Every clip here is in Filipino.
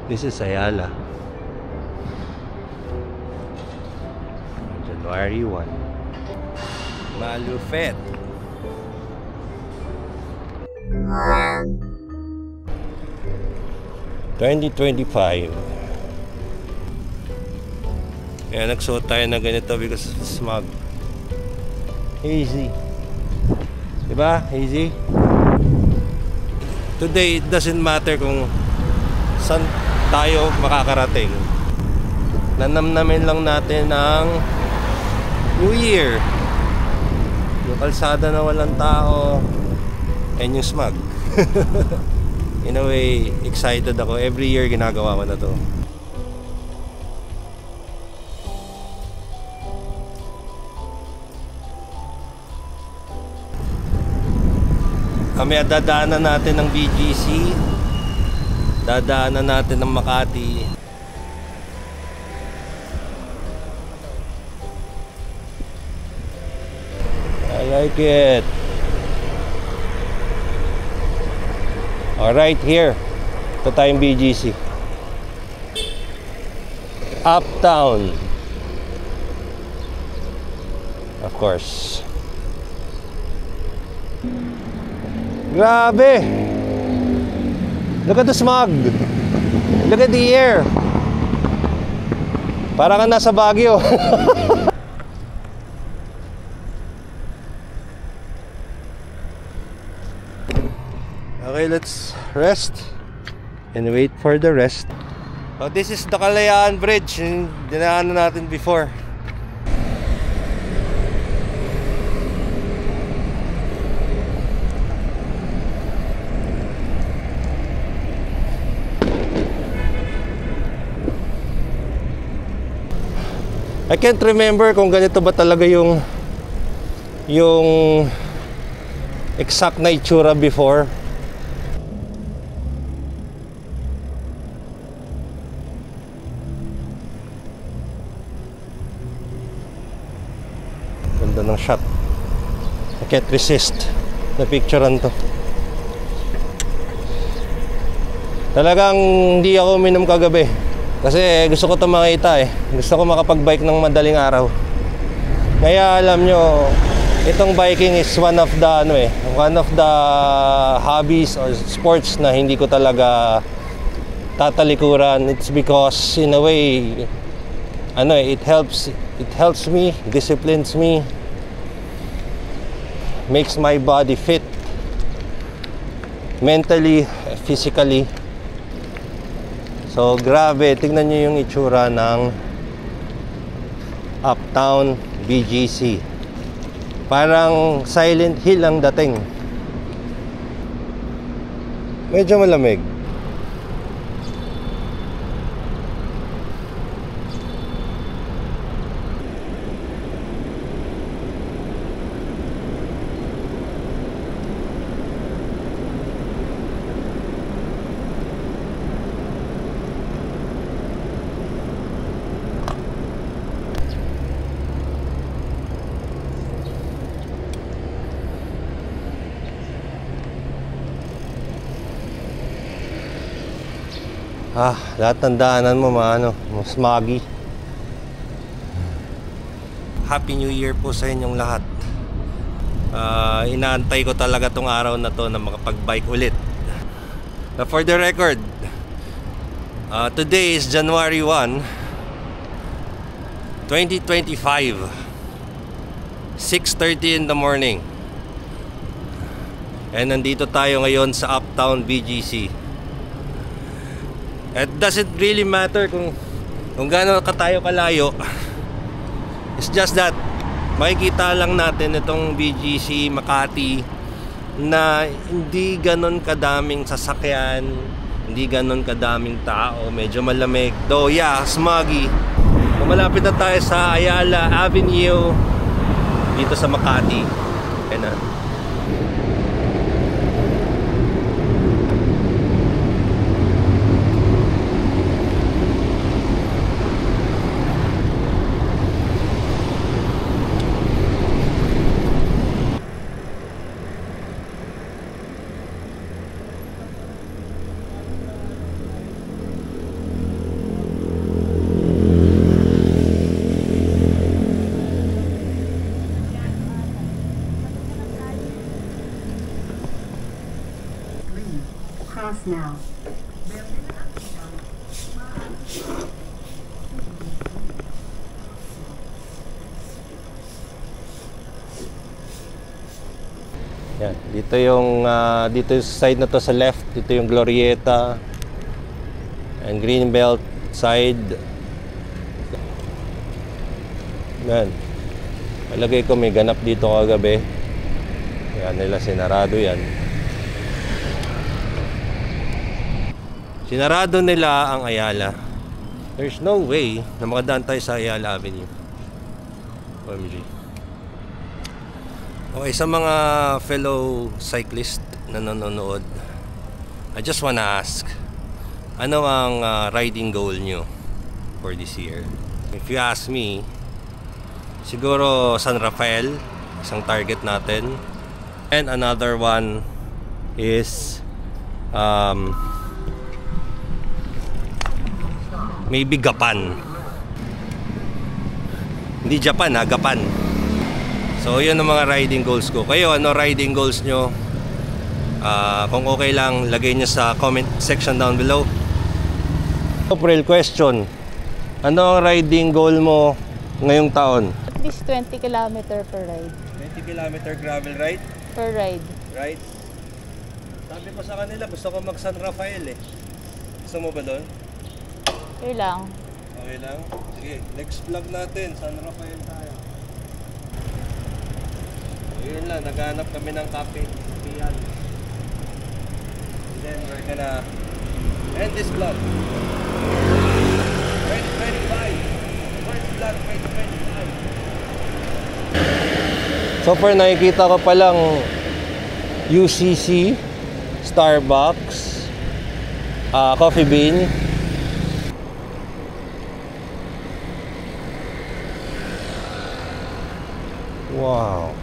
This is Ayala. January 1. Malupit. (2025) Kaya nagsuot tayo na ganito because of the smog. Easy. Diba? Easy. Today, it doesn't matter kung saan tayo makakarating. Nanamnamin lang natin ang New Year. Yung kalsada na walang tao and yung smog. In a way, excited ako. Every year ginagawa ko na to. Kami dadaanan natin ng BGC. Dadaanan natin ng Makati. I like it. Alright, here. Ito tayong BGC. Uptown. Of course. Grabe! Look at the smog. Look at the air. Para kang nasa Baguio. Okay, let's rest and wait for the rest. Oh, this is the Kalayaan Bridge. Dinaanan natin before. I can't remember kung ganito ba talaga yung exact na itsura before. Ganda ng shot. I can't resist na picturean to. Talagang hindi ako uminom kagabi kasi gusto ko ito makita eh. Gusto ko makapag-bike ng madaling araw. Kaya alam nyo, itong biking is one of the hobbies or sports na hindi ko talaga tatalikuran. It's because in a way, it helps me, disciplines me, makes my body fit mentally, physically. So grabe, tingnan nyo yung itsura ng Uptown BGC. Parang Silent Hill ang dating. Medyo malamig. Lahat ng daanan mo mas smoggy. Happy New Year po sa inyong lahat. Inaantay ko talaga tong araw na to na makapag-bike ulit. For the record, today is January 1, 2025, 6:30 in the morning. And nandito tayo ngayon sa Uptown BGC. It doesn't really matter kung gaano ka tayo kalayo. It's just that makikita lang natin itong BGC Makati na hindi ganon kadaming sasakyan, hindi ganon kadaming tao, medyo malamig. Though yeah, smoggy. Malapit na tayo sa Ayala Avenue dito sa Makati. Ayan na. Pass now. Yan, dito yung side na to sa left, dito yung Glorieta and Greenbelt side. Yan. Malagay ko may ganap dito kagabi. Yan nila sinarado yan. Sinarado nila ang Ayala. There's no way na makadaan tayo sa Ayala Avenue. OMG. Okay, sa mga fellow cyclist na nanonood, I just wanna ask, ano ang riding goal nyo for this year? If you ask me, siguro San Rafael, isang target natin. And another one is maybe Gapan. Hindi Japan ha, Gapan. So yun ang mga riding goals ko. Kayo, ano riding goals nyo? Kung okay lang, lagay nyo sa comment section down below. April question, ano ang riding goal mo ngayong taon? At least 20 km per ride. 20 km gravel ride? Per ride. Right? Sabi ko sa kanila, gusto ko mag San Rafael eh. Gusto mo ba doon? Okay lang. Okay lang? Sige, next vlog natin, San Rafael tayo. So, yun lang, naghanap kami ng kape. And then we're gonna end this vlog. 2025. First vlog 2025. So far nakikita ko palang UCC, Starbucks, Coffee Bean. Wow.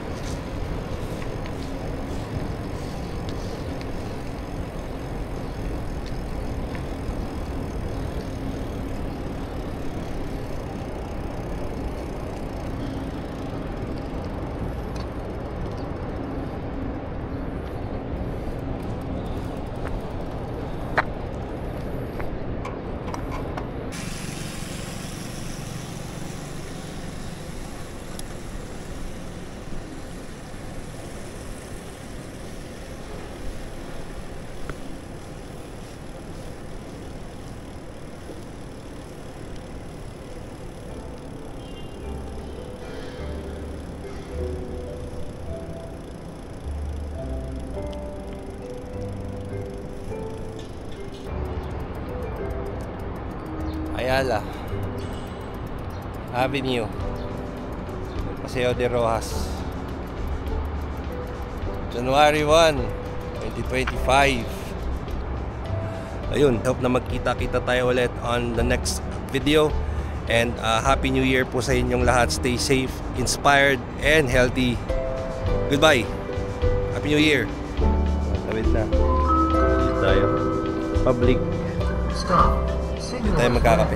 Ayala Avenue, Paseo de Rojas, January 1, 2025. Ayun, hope na magkita-kita tayo ulit on the next video. And Happy New Year po sa inyong lahat. Stay safe, inspired, and healthy. Goodbye. Happy New Year. Tawid na. Dito tayo. Public. Stop. Dito tayo magkakape.